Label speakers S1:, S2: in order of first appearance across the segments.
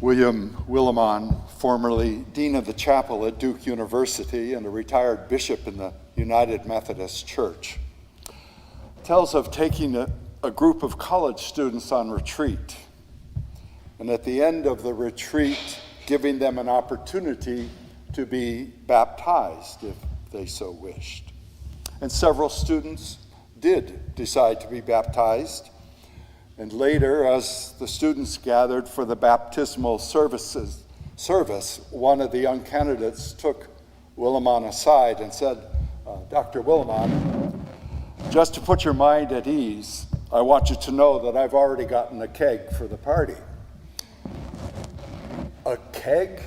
S1: William Willimon, formerly Dean of the Chapel at Duke University and a retired bishop in the United Methodist Church, tells of taking a group of college students on retreat, and at the end of the retreat, giving them an opportunity to be baptized if they so wished. And several students did decide to be baptized. And later, as the students gathered for the baptismal service, one of the young candidates took Willimon aside and said, Dr. Willimon, just to put your mind at ease, I want you to know that I've already gotten a keg for the party. A keg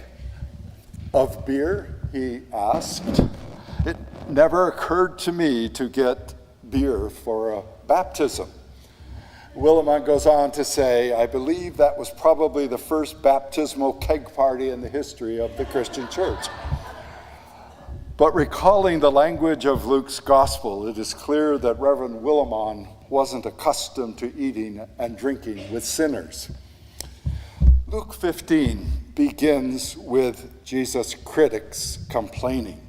S1: of beer, he asked. It never occurred to me to get beer for a baptism. Willimon goes on to say, I believe that was probably the first baptismal keg party in the history of the Christian church. But recalling the language of Luke's gospel, it is clear that Reverend Willimon wasn't accustomed to eating and drinking with sinners. Luke 15 begins with Jesus' critics complaining.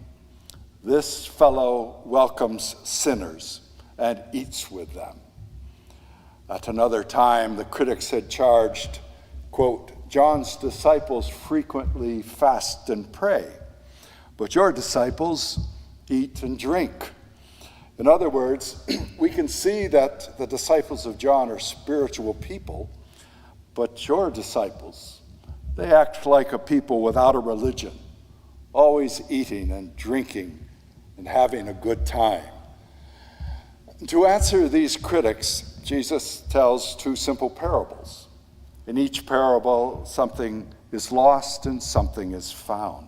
S1: This fellow welcomes sinners and eats with them. At another time, the critics had charged, quote, John's disciples frequently fast and pray, but your disciples eat and drink. In other words, we can see that the disciples of John are spiritual people, but your disciples, they act like a people without a religion, always eating and drinking and having a good time. To answer these critics, Jesus tells two simple parables. In each parable, something is lost and something is found.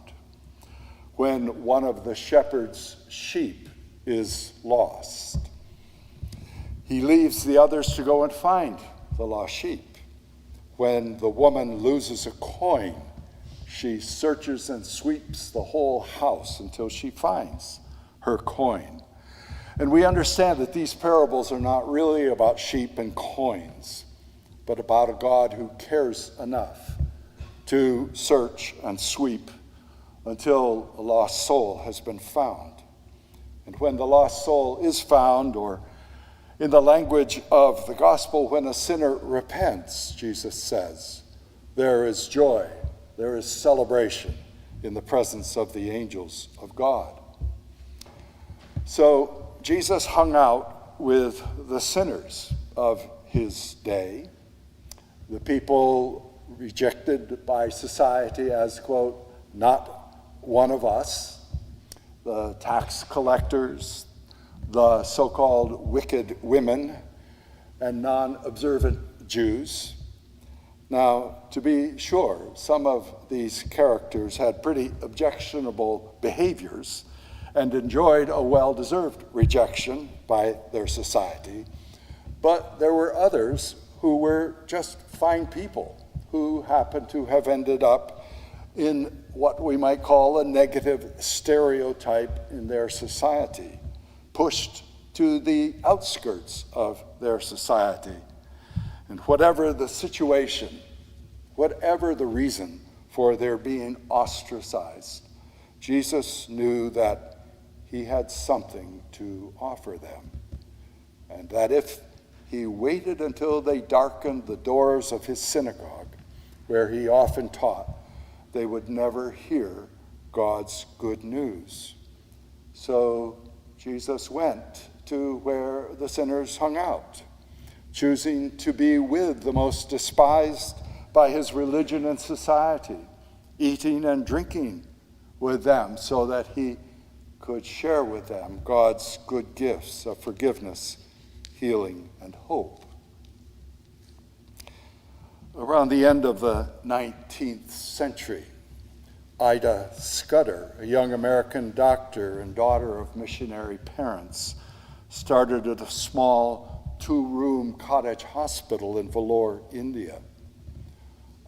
S1: When one of the shepherd's sheep is lost, he leaves the others to go and find the lost sheep. When the woman loses a coin, she searches and sweeps the whole house until she finds her coin. And we understand that these parables are not really about sheep and coins, but about a God who cares enough to search and sweep until a lost soul has been found. And when the lost soul is found, or in the language of the gospel, when a sinner repents, Jesus says, there is joy, there is celebration in the presence of the angels of God. So Jesus hung out with the sinners of his day, the people rejected by society as, quote, not one of us, the tax collectors, the so-called wicked women, and non-observant Jews. Now, to be sure, some of these characters had pretty objectionable behaviors and enjoyed a well-deserved rejection by their society. But there were others who were just fine people who happened to have ended up in what we might call a negative stereotype in their society, pushed to the outskirts of their society. And whatever the situation, whatever the reason for their being ostracized, Jesus knew that he had something to offer them, and that if he waited until they darkened the doors of his synagogue, where he often taught, they would never hear God's good news. So Jesus went to where the sinners hung out, choosing to be with the most despised by his religion and society, eating and drinking with them so that he could share with them God's good gifts of forgiveness, healing, and hope. Around the end of the 19th century, Ida Scudder, a young American doctor and daughter of missionary parents, started at a small 2-room cottage hospital in Vellore, India.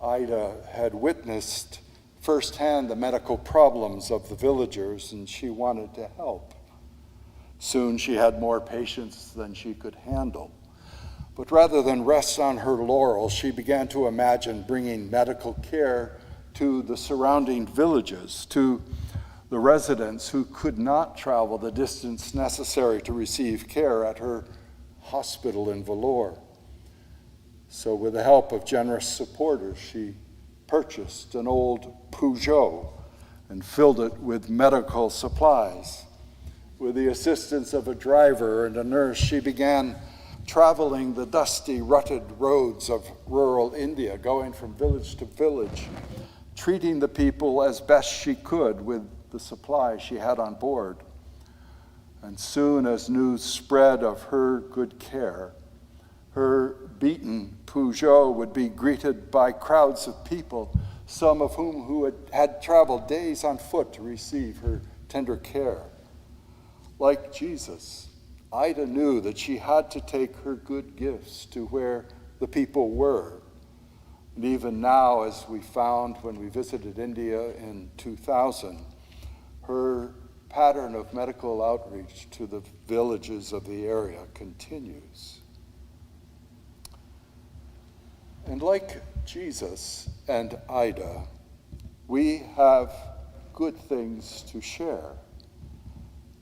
S1: Ida had witnessed firsthand the medical problems of the villagers, and she wanted to help. Soon she had more patients than she could handle. But rather than rest on her laurels, she began to imagine bringing medical care to the surrounding villages, to the residents who could not travel the distance necessary to receive care at her hospital in Vellore. So with the help of generous supporters, she purchased an old Peugeot and filled it with medical supplies. With the assistance of a driver and a nurse, she began traveling the dusty, rutted roads of rural India, going from village to village, treating the people as best she could with the supplies she had on board. And soon as news spread of her good care, her beaten Peugeot would be greeted by crowds of people, some of whom who had traveled days on foot to receive her tender care. Like Jesus, Ida knew that she had to take her good gifts to where the people were. And even now, as we found when we visited India in 2000, her pattern of medical outreach to the villages of the area continues. And like Jesus and Ida, we have good things to share.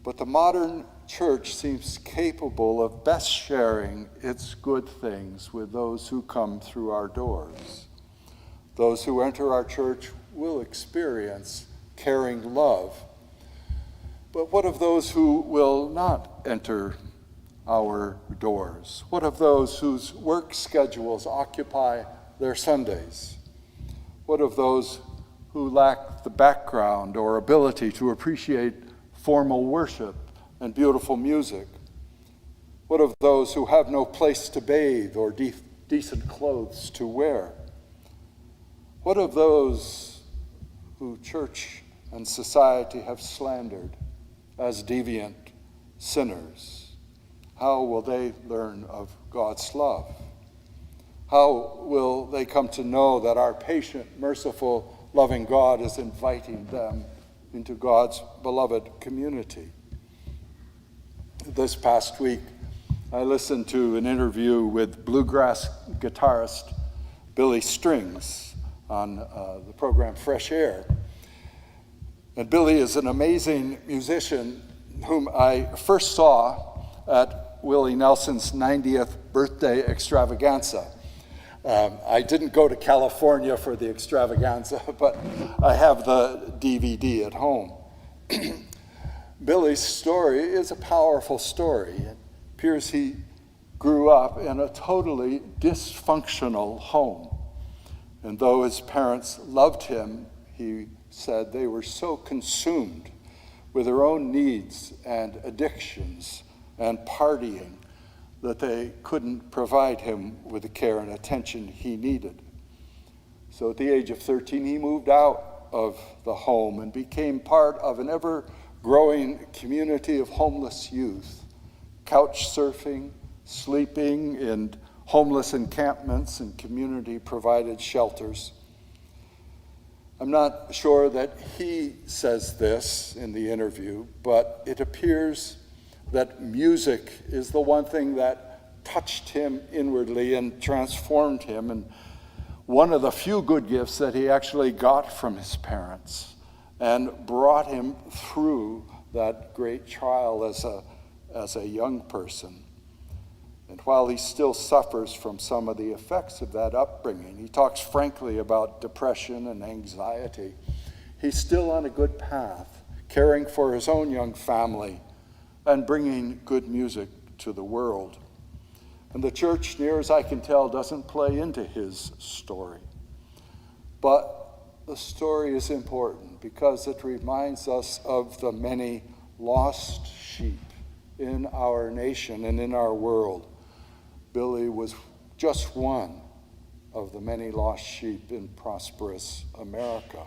S1: But the modern church seems capable of best sharing its good things with those who come through our doors. Those who enter our church will experience caring love. But what of those who will not enter our doors? What of those whose work schedules occupy their Sundays? What of those who lack the background or ability to appreciate formal worship and beautiful music? What of those who have no place to bathe or decent clothes to wear? What of those who church and society have slandered as deviant sinners? How will they learn of God's love? How will they come to know that our patient, merciful, loving God is inviting them into God's beloved community? This past week, I listened to an interview with bluegrass guitarist Billy Strings on the program Fresh Air. And Billy is an amazing musician whom I first saw at Willie Nelson's 90th birthday extravaganza. I didn't go to California for the extravaganza, but I have the DVD at home. Billy's story is a powerful story. It appears he grew up in a totally dysfunctional home. And though his parents loved him, he said they were so consumed with their own needs and addictions and partying that they couldn't provide him with the care and attention he needed. So at the age of 13, he moved out of the home and became part of an ever-growing community of homeless youth, couch surfing, sleeping in homeless encampments and community-provided shelters. I'm not sure that he says this in the interview, but it appears that music is the one thing that touched him inwardly and transformed him, and one of the few good gifts that he actually got from his parents and brought him through that great trial as a young person. And while he still suffers from some of the effects of that upbringing, he talks frankly about depression and anxiety. He's still on a good path, caring for his own young family and bringing good music to the world. And the church, near as I can tell, doesn't play into his story. But the story is important because it reminds us of the many lost sheep in our nation and in our world. Billy was just one of the many lost sheep in prosperous America.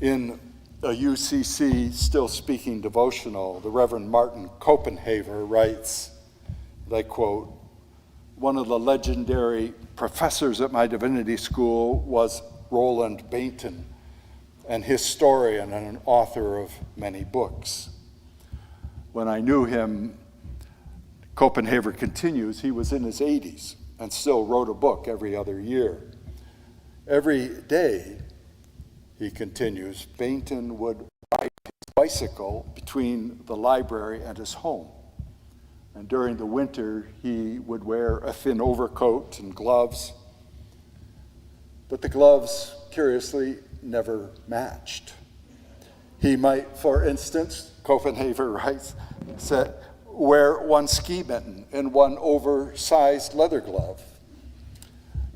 S1: In a UCC Still Speaking devotional, the Reverend Martin Copenhaver writes, and I quote, "One of the legendary professors at my divinity school was Roland Bainton, an historian and an author of many books. When I knew him, Copenhagen continues, he was in his 80s and still wrote a book every other year. Every day, he continues, Bainton would ride his bicycle between the library and his home. And during the winter, he would wear a thin overcoat and gloves. But the gloves, curiously, never matched. He might, for instance, Copenhagen writes, wear one ski mitten and one oversized leather glove.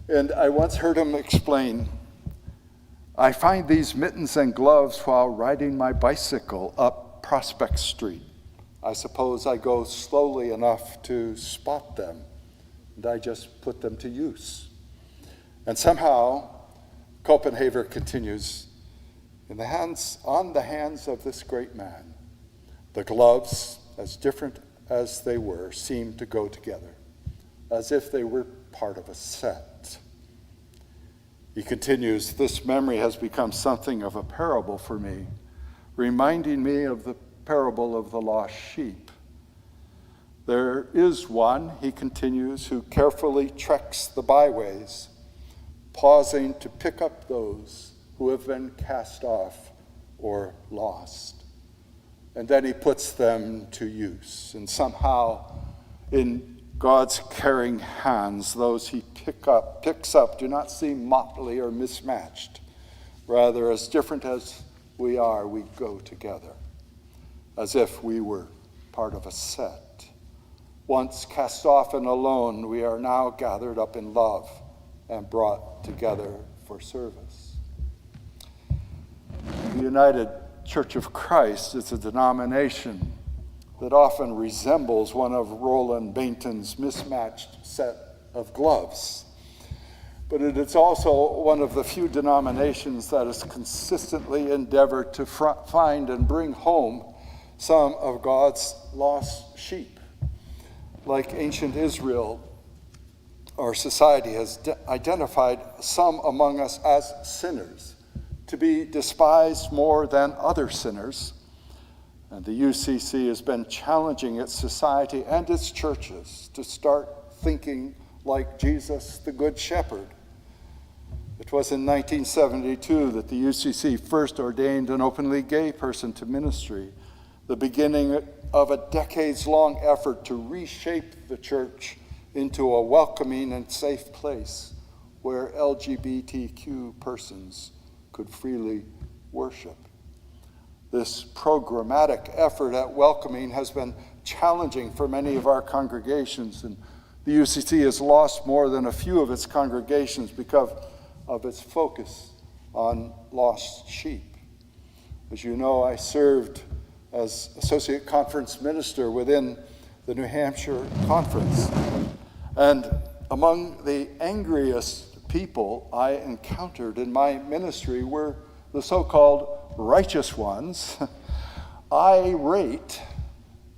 S1: And I once heard him explain, I find these mittens and gloves while riding my bicycle up Prospect Street. I suppose I go slowly enough to spot them, and I just put them to use. And somehow, Copenhagen continues, on the hands of this great man, the gloves, as different as they were, seemed to go together, as if they were part of a set. He continues, this memory has become something of a parable for me, reminding me of the parable of the lost sheep. There is one, he continues, who carefully treks the byways, pausing to pick up those who have been cast off or lost. And then he puts them to use. And somehow, in God's caring hands, those he picks up do not seem motley or mismatched. Rather, as different as we are, we go together, as if we were part of a set. Once cast off and alone, we are now gathered up in love and brought together for service. The United Church of Christ is a denomination that often resembles one of Roland Bainton's mismatched set of gloves. But it is also one of the few denominations that has consistently endeavored to find and bring home some of God's lost sheep. Like ancient Israel, our society has identified some among us as sinners, to be despised more than other sinners. And the UCC has been challenging its society and its churches to start thinking like Jesus, the Good Shepherd. It was in 1972 that the UCC first ordained an openly gay person to ministry, the beginning of a decades-long effort to reshape the church into a welcoming and safe place where LGBTQ persons could freely worship. This programmatic effort at welcoming has been challenging for many of our congregations, and the UCC has lost more than a few of its congregations because of its focus on lost sheep. As you know, I served as associate conference minister within the New Hampshire Conference, and among the angriest people I encountered in my ministry were the so-called righteous ones, irate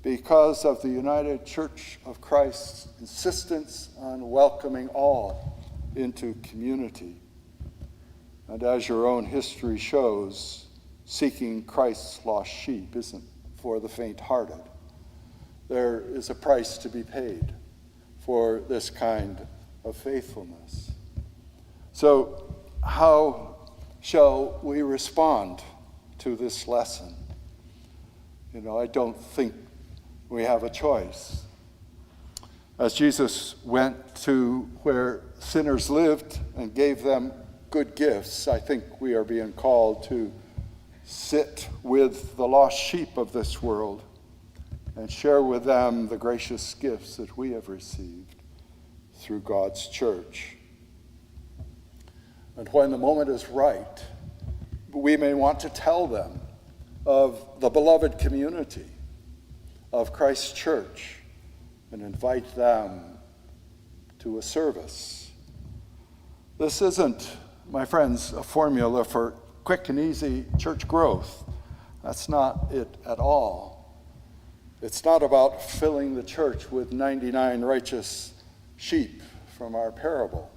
S1: because of the United Church of Christ's insistence on welcoming all into community. And as your own history shows, seeking Christ's lost sheep isn't for the faint-hearted. There is a price to be paid for this kind of faithfulness. So, how shall we respond to this lesson? I don't think we have a choice. As Jesus went to where sinners lived and gave them good gifts, I think we are being called to sit with the lost sheep of this world and share with them the gracious gifts that we have received through God's church. And when the moment is right, we may want to tell them of the beloved community of Christ's church and invite them to a service. This isn't, my friends, a formula for quick and easy church growth. That's not it at all. It's not about filling the church with 99 righteous sheep from our parable,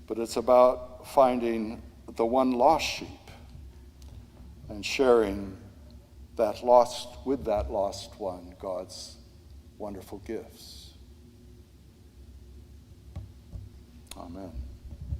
S1: but it's about finding the one lost sheep and sharing that lost one, God's wonderful gifts. Amen.